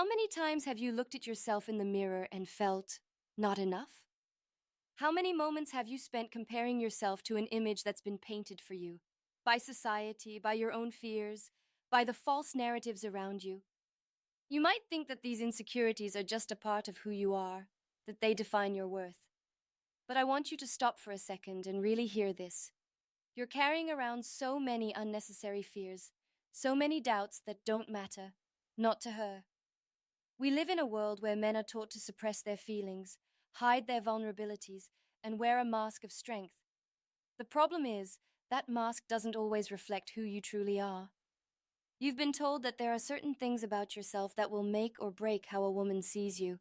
How many times have you looked at yourself in the mirror and felt not enough? How many moments have you spent comparing yourself to an image that's been painted for you by society, by your own fears, by the false narratives around you? You might think that these insecurities are just a part of who you are, that they define your worth. But I want you to stop for a second and really hear this. You're carrying around so many unnecessary fears, so many doubts that don't matter, not to her. We live in a world where men are taught to suppress their feelings, hide their vulnerabilities, and wear a mask of strength. The problem is, that mask doesn't always reflect who you truly are. You've been told that there are certain things about yourself that will make or break how a woman sees you.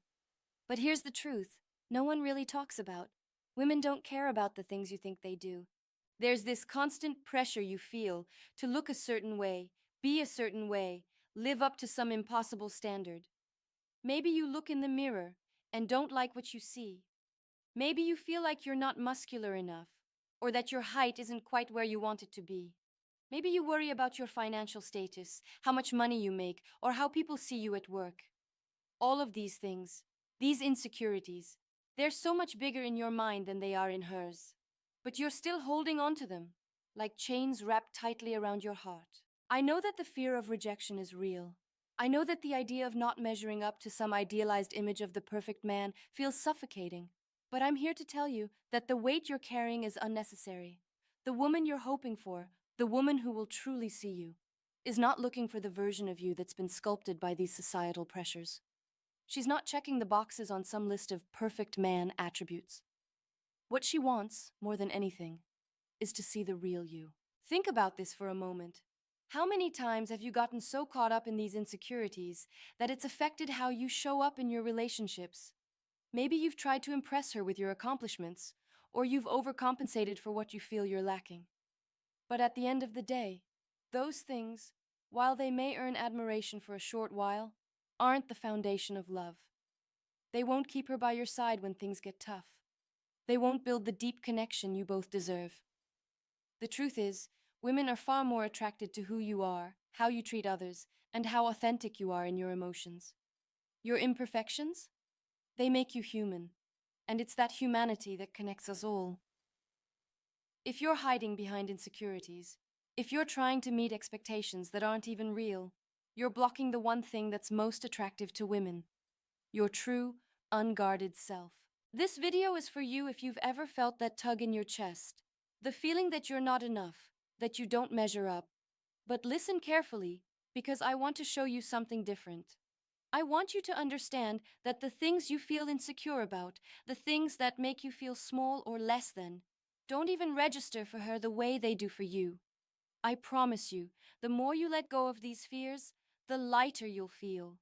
But here's the truth, no one really talks about. Women don't care about the things you think they do. There's this constant pressure you feel to look a certain way, be a certain way, live up to some impossible standard. Maybe you look in the mirror and don't like what you see. Maybe you feel like you're not muscular enough, or that your height isn't quite where you want it to be. Maybe you worry about your financial status, how much money you make, or how people see you at work. All of these things, these insecurities, they're so much bigger in your mind than they are in hers. But you're still holding on to them, like chains wrapped tightly around your heart. I know that the fear of rejection is real. I know that the idea of not measuring up to some idealized image of the perfect man feels suffocating. But I'm here to tell you that the weight you're carrying is unnecessary. The woman you're hoping for, the woman who will truly see you, is not looking for the version of you that's been sculpted by these societal pressures. She's not checking the boxes on some list of perfect man attributes. What she wants, more than anything, is to see the real you. Think about this for a moment. How many times have you gotten so caught up in these insecurities that it's affected how you show up in your relationships? Maybe you've tried to impress her with your accomplishments, or you've overcompensated for what you feel you're lacking. But at the end of the day, those things, while they may earn admiration for a short while, aren't the foundation of love. They won't keep her by your side when things get tough. They won't build the deep connection you both deserve. The truth is, women are far more attracted to who you are, how you treat others, and how authentic you are in your emotions. Your imperfections? They make you human, and it's that humanity that connects us all. If you're hiding behind insecurities, if you're trying to meet expectations that aren't even real, you're blocking the one thing that's most attractive to women: your true, unguarded self. This video is for you if you've ever felt that tug in your chest, the feeling that you're not enough, that you don't measure up. But listen carefully, because I want to show you something different. I want you to understand that the things you feel insecure about, the things that make you feel small or less than, don't even register for her the way they do for you. I promise you, the more you let go of these fears, the lighter you'll feel.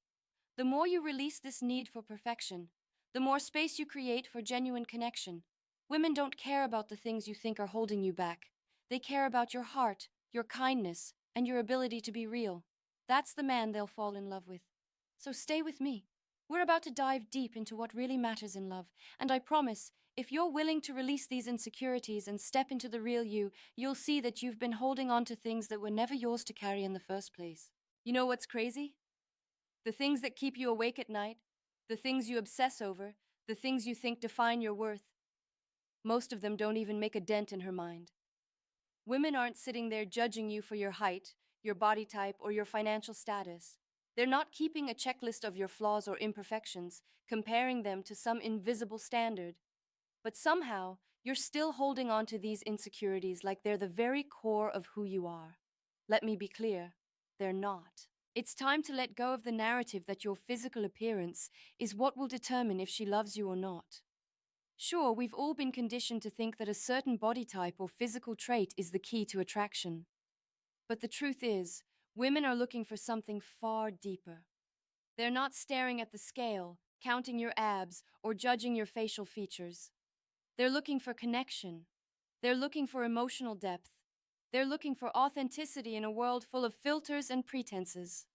The more you release this need for perfection, the more space you create for genuine connection. Women don't care about the things you think are holding you back. They care about your heart, your kindness, and your ability to be real. That's the man they'll fall in love with. So stay with me. We're about to dive deep into what really matters in love, and I promise, if you're willing to release these insecurities and step into the real you, you'll see that you've been holding on to things that were never yours to carry in the first place. You know what's crazy? The things that keep you awake at night, the things you obsess over, the things you think define your worth, most of them don't even make a dent in her mind. Women aren't sitting there judging you for your height, your body type, or your financial status. They're not keeping a checklist of your flaws or imperfections, comparing them to some invisible standard. But somehow, you're still holding on to these insecurities like they're the very core of who you are. Let me be clear, they're not. It's time to let go of the narrative that your physical appearance is what will determine if she loves you or not. Sure, we've all been conditioned to think that a certain body type or physical trait is the key to attraction. But the truth is, women are looking for something far deeper. They're not staring at the scale, counting your abs, or judging your facial features. They're looking for connection. They're looking for emotional depth. They're looking for authenticity in a world full of filters and pretenses.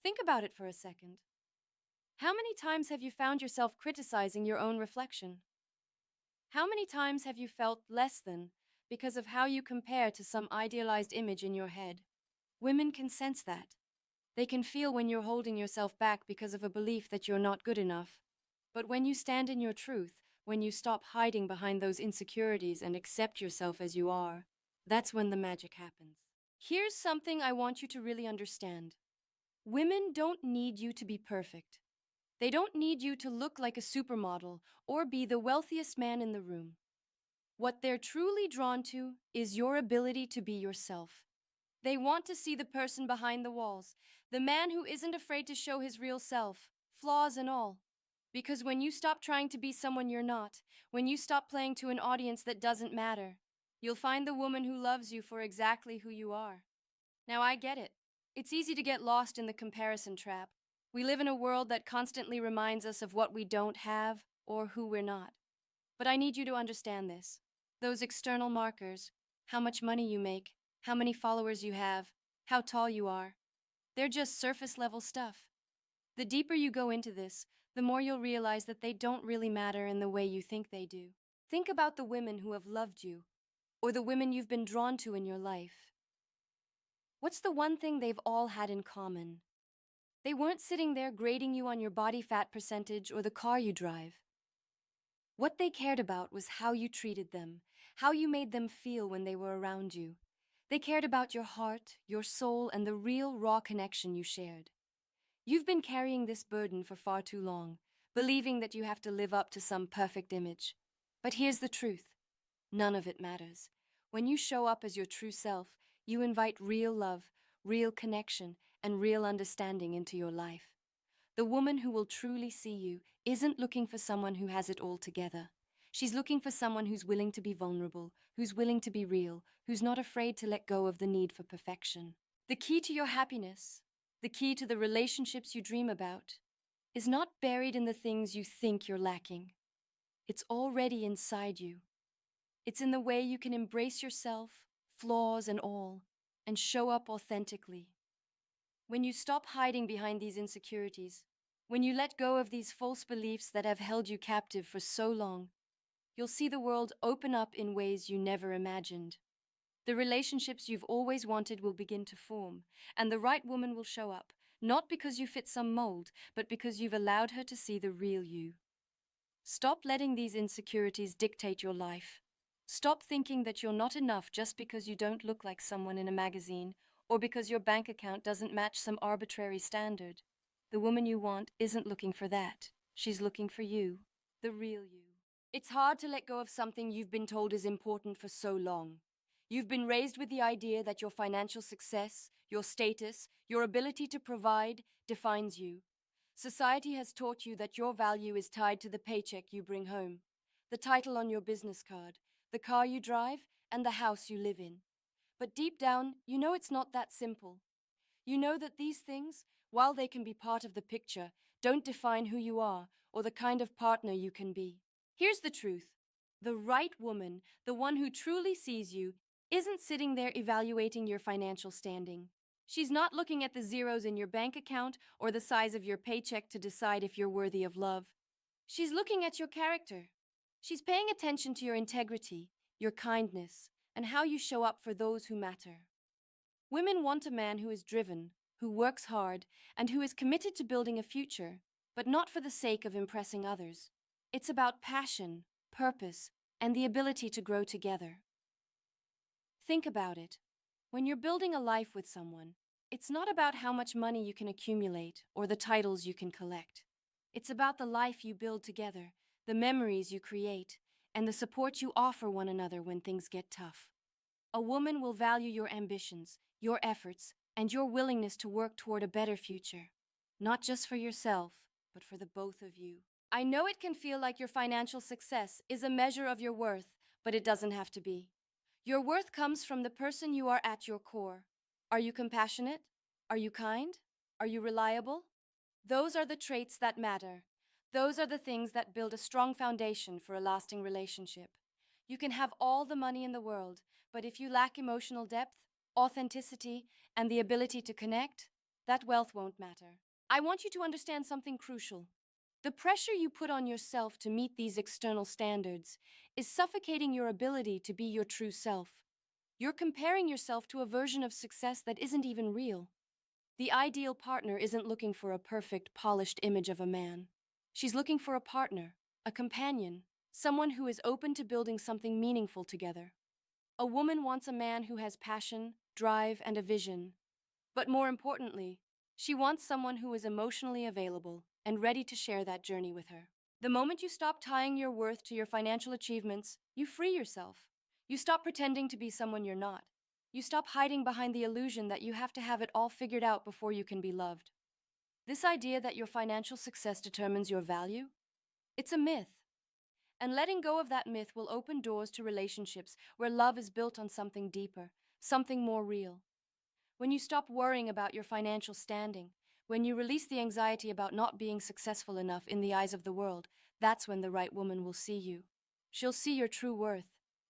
Think about it for a second. How many times have you found yourself criticizing your own reflection? How many times have you felt less than because of how you compare to some idealized image in your head? Women can sense that. They can feel when you're holding yourself back because of a belief that you're not good enough. But when you stand in your truth, when you stop hiding behind those insecurities and accept yourself as you are, that's when the magic happens. Here's something I want you to really understand. Women don't need you to be perfect. They don't need you to look like a supermodel or be the wealthiest man in the room. What they're truly drawn to is your ability to be yourself. They want to see the person behind the walls, the man who isn't afraid to show his real self, flaws and all. Because when you stop trying to be someone you're not, when you stop playing to an audience that doesn't matter, you'll find the woman who loves you for exactly who you are. Now I get it. It's easy to get lost in the comparison trap. We live in a world that constantly reminds us of what we don't have or who we're not. But I need you to understand this. Those external markers, how much money you make, how many followers you have, how tall you are, they're just surface level stuff. The deeper you go into this, the more you'll realize that they don't really matter in the way you think they do. Think about the women who have loved you, or the women you've been drawn to in your life. What's the one thing they've all had in common? They weren't sitting there grading you on your body fat percentage or the car you drive. What they cared about was how you treated them, how you made them feel when they were around you. They cared about your heart, your soul, and the real, raw connection you shared. You've been carrying this burden for far too long, believing that you have to live up to some perfect image. But here's the truth. None of it matters. When you show up as your true self, you invite real love, real connection, and real understanding into your life. The woman who will truly see you isn't looking for someone who has it all together. She's looking for someone who's willing to be vulnerable, who's willing to be real, who's not afraid to let go of the need for perfection. The key to your happiness, the key to the relationships you dream about, is not buried in the things you think you're lacking. It's already inside you. It's in the way you can embrace yourself, flaws and all, and show up authentically. When you stop hiding behind these insecurities, when you let go of these false beliefs that have held you captive for so long, you'll see the world open up in ways you never imagined. The relationships you've always wanted will begin to form, and the right woman will show up, not because you fit some mold, but because you've allowed her to see the real you. Stop letting these insecurities dictate your life. Stop thinking that you're not enough just because you don't look like someone in a magazine or because your bank account doesn't match some arbitrary standard. The woman you want isn't looking for that. She's looking for you, the real you. It's hard to let go of something you've been told is important for so long. You've been raised with the idea that your financial success, your status, your ability to provide defines you. Society has taught you that your value is tied to the paycheck you bring home, the title on your business card, the car you drive, and the house you live in. But deep down, you know it's not that simple. You know that these things, while they can be part of the picture, don't define who you are or the kind of partner you can be. Here's the truth. The right woman, the one who truly sees you, isn't sitting there evaluating your financial standing. She's not looking at the zeros in your bank account or the size of your paycheck to decide if you're worthy of love. She's looking at your character. She's paying attention to your integrity, your kindness, and how you show up for those who matter. Women want a man who is driven, who works hard, and who is committed to building a future, but not for the sake of impressing others. It's about passion, purpose, and the ability to grow together. Think about it. When you're building a life with someone, it's not about how much money you can accumulate or the titles you can collect. It's about the life you build together, the memories you create, and the support you offer one another when things get tough. A woman will value your ambitions, your efforts, and your willingness to work toward a better future. Not just for yourself, but for the both of you. I know it can feel like your financial success is a measure of your worth, but it doesn't have to be. Your worth comes from the person you are at your core. Are you compassionate? Are you kind? Are you reliable? Those are the traits that matter. Those are the things that build a strong foundation for a lasting relationship. You can have all the money in the world, but if you lack emotional depth, authenticity, and the ability to connect, that wealth won't matter. I want you to understand something crucial. The pressure you put on yourself to meet these external standards is suffocating your ability to be your true self. You're comparing yourself to a version of success that isn't even real. The ideal partner isn't looking for a perfect, polished image of a man. She's looking for a partner, a companion, someone who is open to building something meaningful together. A woman wants a man who has passion, drive, and a vision. But more importantly, she wants someone who is emotionally available and ready to share that journey with her. The moment you stop tying your worth to your financial achievements, you free yourself. You stop pretending to be someone you're not. You stop hiding behind the illusion that you have to have it all figured out before you can be loved. This idea that your financial success determines your value? It's a myth. And letting go of that myth will open doors to relationships where love is built on something deeper, something more real. When you stop worrying about your financial standing, when you release the anxiety about not being successful enough in the eyes of the world, that's when the right woman will see you. She'll see your true worth,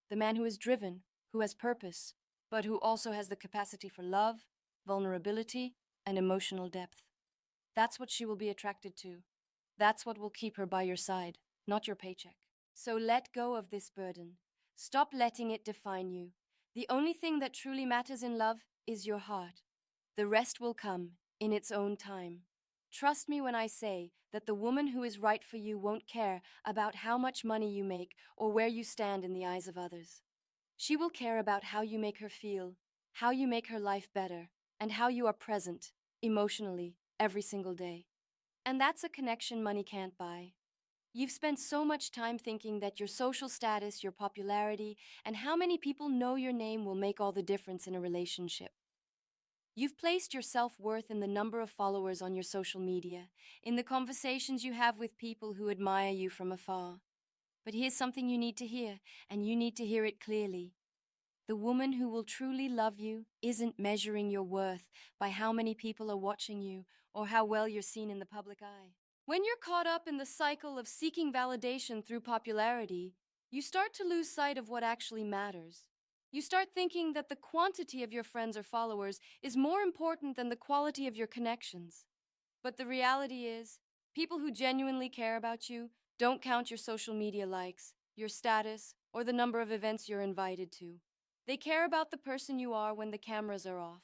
the man who is driven, who has purpose, but who also has the capacity for love, vulnerability, and emotional depth. That's what she will be attracted to. That's what will keep her by your side, not your paycheck. So let go of this burden. Stop letting it define you. The only thing that truly matters in love is your heart. The rest will come in its own time. Trust me when I say that the woman who is right for you won't care about how much money you make or where you stand in the eyes of others. She will care about how you make her feel, how you make her life better, and how you are present, emotionally, every single day. And that's a connection money can't buy. You've spent so much time thinking that your social status, your popularity, and how many people know your name will make all the difference in a relationship. You've placed your self-worth in the number of followers on your social media, in the conversations you have with people who admire you from afar. But here's something you need to hear, and you need to hear it clearly. The woman who will truly love you isn't measuring your worth by how many people are watching you or how well you're seen in the public eye. When you're caught up in the cycle of seeking validation through popularity, you start to lose sight of what actually matters. You start thinking that the quantity of your friends or followers is more important than the quality of your connections. But the reality is, people who genuinely care about you don't count your social media likes, your status, or the number of events you're invited to. They care about the person you are when the cameras are off.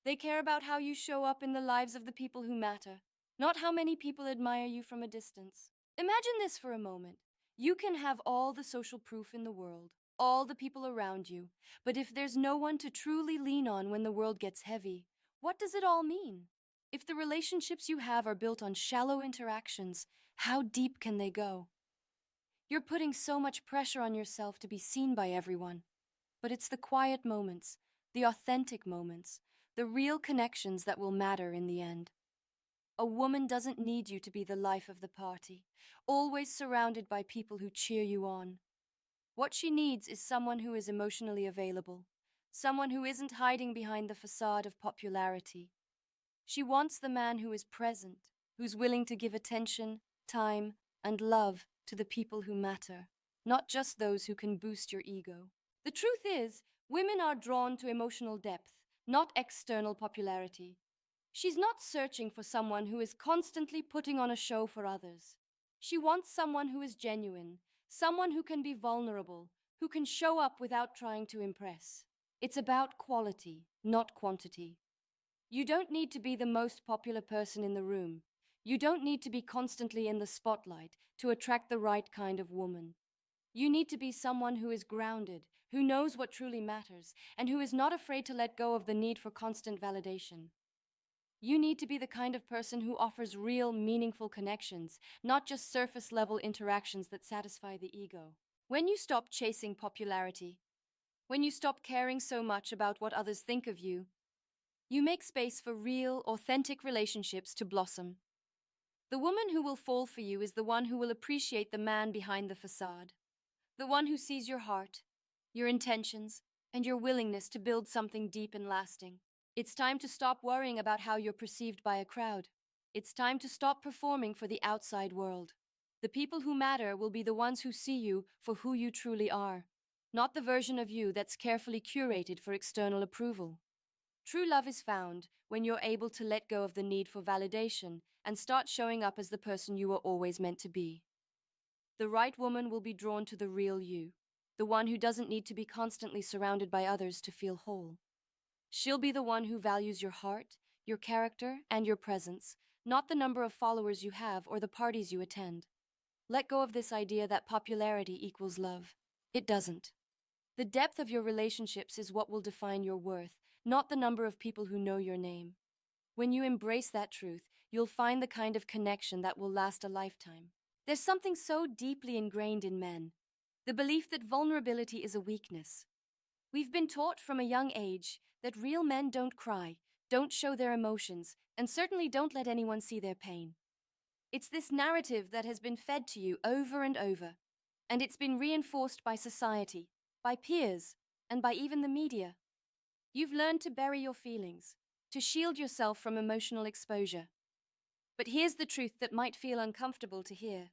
They care about how you show up in the lives of the people who matter, not how many people admire you from a distance. Imagine this for a moment. You can have all the social proof in the world, all the people around you, but if there's no one to truly lean on when the world gets heavy, what does it all mean? If the relationships you have are built on shallow interactions, how deep can they go? You're putting so much pressure on yourself to be seen by everyone. But it's the quiet moments, the authentic moments, the real connections that will matter in the end. A woman doesn't need you to be the life of the party, always surrounded by people who cheer you on. What she needs is someone who is emotionally available, someone who isn't hiding behind the facade of popularity. She wants the man who is present, who's willing to give attention, time, and love to the people who matter, not just those who can boost your ego. The truth is, women are drawn to emotional depth, not external popularity. She's not searching for someone who is constantly putting on a show for others. She wants someone who is genuine, someone who can be vulnerable, who can show up without trying to impress. It's about quality, not quantity. You don't need to be the most popular person in the room. You don't need to be constantly in the spotlight to attract the right kind of woman. You need to be someone who is grounded, who knows what truly matters, and who is not afraid to let go of the need for constant validation. You need to be the kind of person who offers real, meaningful connections, not just surface-level interactions that satisfy the ego. When you stop chasing popularity, when you stop caring so much about what others think of you, you make space for real, authentic relationships to blossom. The woman who will fall for you is the one who will appreciate the man behind the facade. The one who sees your heart, your intentions, and your willingness to build something deep and lasting. It's time to stop worrying about how you're perceived by a crowd. It's time to stop performing for the outside world. The people who matter will be the ones who see you for who you truly are, not the version of you that's carefully curated for external approval. True love is found when you're able to let go of the need for validation and start showing up as the person you were always meant to be. The right woman will be drawn to the real you, the one who doesn't need to be constantly surrounded by others to feel whole. She'll be the one who values your heart, your character, and your presence, not the number of followers you have or the parties you attend. Let go of this idea that popularity equals love. It doesn't. The depth of your relationships is what will define your worth, not the number of people who know your name. When you embrace that truth, you'll find the kind of connection that will last a lifetime. There's something so deeply ingrained in men, the belief that vulnerability is a weakness. We've been taught from a young age that real men don't cry, don't show their emotions, and certainly don't let anyone see their pain. It's this narrative that has been fed to you over and over, and it's been reinforced by society, by peers, and by even the media. You've learned to bury your feelings, to shield yourself from emotional exposure. But here's the truth that might feel uncomfortable to hear.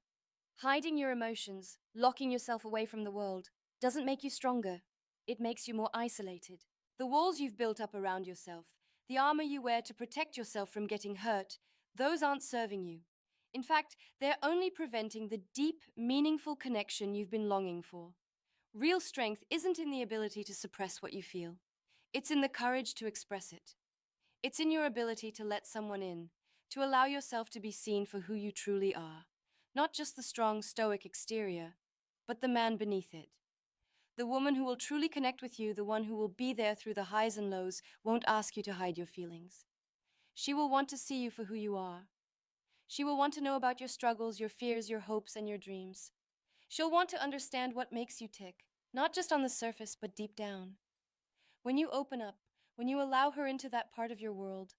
Hiding your emotions, locking yourself away from the world, doesn't make you stronger. It makes you more isolated. The walls you've built up around yourself, the armor you wear to protect yourself from getting hurt, those aren't serving you. In fact, they're only preventing the deep, meaningful connection you've been longing for. Real strength isn't in the ability to suppress what you feel. It's in the courage to express it. It's in your ability to let someone in, to allow yourself to be seen for who you truly are. Not just the strong, stoic exterior, but the man beneath it. The woman who will truly connect with you, the one who will be there through the highs and lows, won't ask you to hide your feelings. She will want to see you for who you are. She will want to know about your struggles, your fears, your hopes, and your dreams. She'll want to understand what makes you tick, not just on the surface, but deep down. When you open up, when you allow her into that part of your world,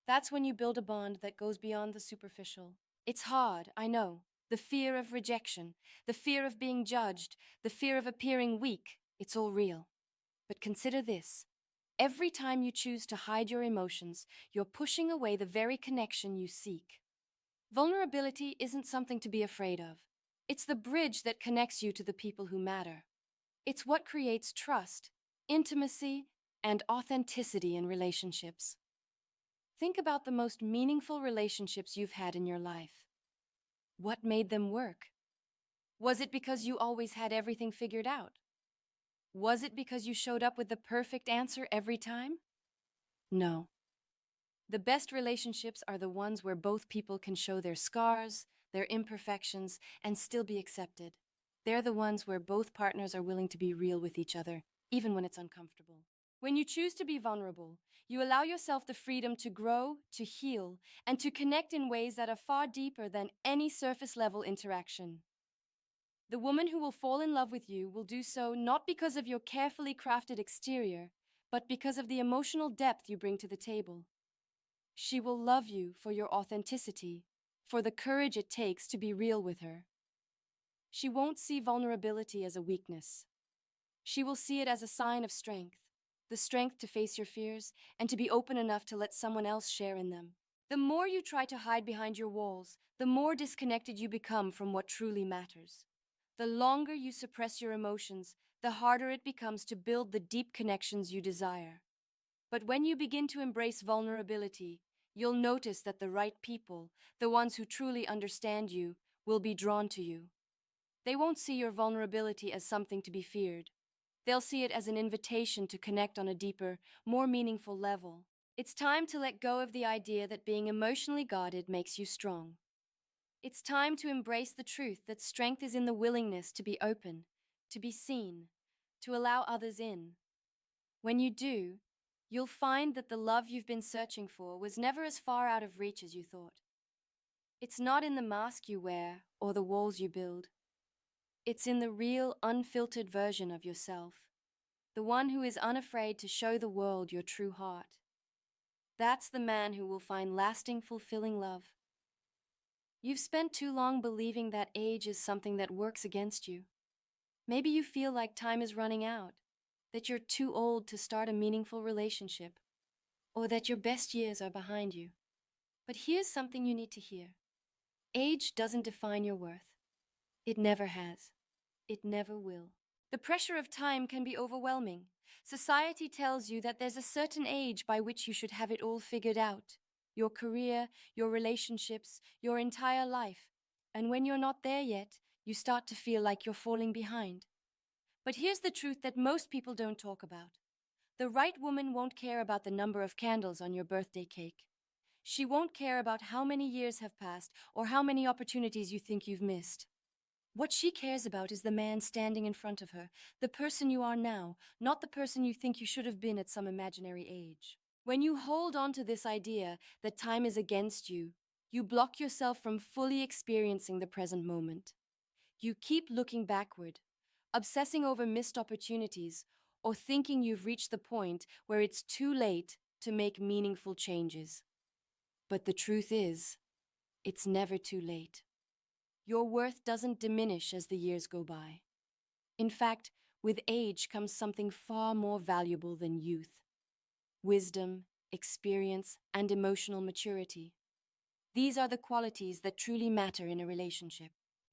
that's when you build a bond that goes beyond the superficial. It's hard, I know. The fear of rejection, the fear of being judged, the fear of appearing weak, it's all real. But consider this. Every time you choose to hide your emotions, you're pushing away the very connection you seek. Vulnerability isn't something to be afraid of. It's the bridge that connects you to the people who matter. It's what creates trust, intimacy, and authenticity in relationships. Think about the most meaningful relationships you've had in your life. What made them work? Was it because you always had everything figured out? Was it because you showed up with the perfect answer every time? No. The best relationships are the ones where both people can show their scars, their imperfections, and still be accepted. They're the ones where both partners are willing to be real with each other, even when it's uncomfortable. When you choose to be vulnerable, you allow yourself the freedom to grow, to heal, and to connect in ways that are far deeper than any surface-level interaction. The woman who will fall in love with you will do so not because of your carefully crafted exterior, but because of the emotional depth you bring to the table. She will love you for your authenticity, for the courage it takes to be real with her. She won't see vulnerability as a weakness. She will see it as a sign of strength, the strength to face your fears and to be open enough to let someone else share in them. The more you try to hide behind your walls, the more disconnected you become from what truly matters. The longer you suppress your emotions, the harder it becomes to build the deep connections you desire. But when you begin to embrace vulnerability, you'll notice that the right people, the ones who truly understand you, will be drawn to you. They won't see your vulnerability as something to be feared. They'll see it as an invitation to connect on a deeper, more meaningful level. It's time to let go of the idea that being emotionally guarded makes you strong. It's time to embrace the truth that strength is in the willingness to be open, to be seen, to allow others in. When you do, you'll find that the love you've been searching for was never as far out of reach as you thought. It's not in the mask you wear or the walls you build. It's in the real, unfiltered version of yourself, the one who is unafraid to show the world your true heart. That's the man who will find lasting, fulfilling love. You've spent too long believing that age is something that works against you. Maybe you feel like time is running out, that you're too old to start a meaningful relationship, or that your best years are behind you. But here's something you need to hear. Age doesn't define your worth. It never has. It never will. The pressure of time can be overwhelming. Society tells you that there's a certain age by which you should have it all figured out. Your career, your relationships, your entire life. And when you're not there yet, you start to feel like you're falling behind. But here's the truth that most people don't talk about. The right woman won't care about the number of candles on your birthday cake. She won't care about how many years have passed or how many opportunities you think you've missed. What she cares about is the man standing in front of her, the person you are now, not the person you think you should have been at some imaginary age. When you hold on to this idea that time is against you, you block yourself from fully experiencing the present moment. You keep looking backward, obsessing over missed opportunities, or thinking you've reached the point where it's too late to make meaningful changes. But the truth is, it's never too late. Your worth doesn't diminish as the years go by. In fact, with age comes something far more valuable than youth: wisdom, experience, and emotional maturity. These are the qualities that truly matter in a relationship.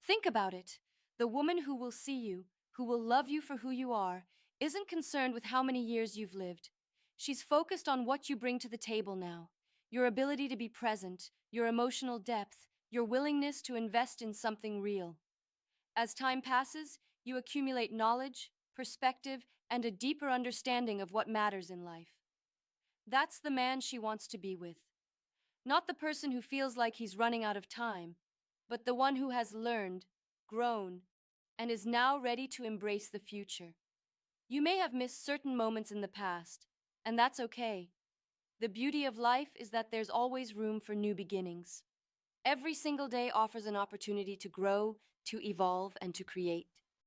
Think about it. The woman who will see you, who will love you for who you are, isn't concerned with how many years you've lived. She's focused on what you bring to the table now: your ability to be present, your emotional depth, your willingness to invest in something real. As time passes, you accumulate knowledge, perspective, and a deeper understanding of what matters in life. That's the man she wants to be with. Not the person who feels like he's running out of time, but the one who has learned, grown, and is now ready to embrace the future. You may have missed certain moments in the past, and that's okay. The beauty of life is that there's always room for new beginnings. Every single day offers an opportunity to grow, to evolve, and to create.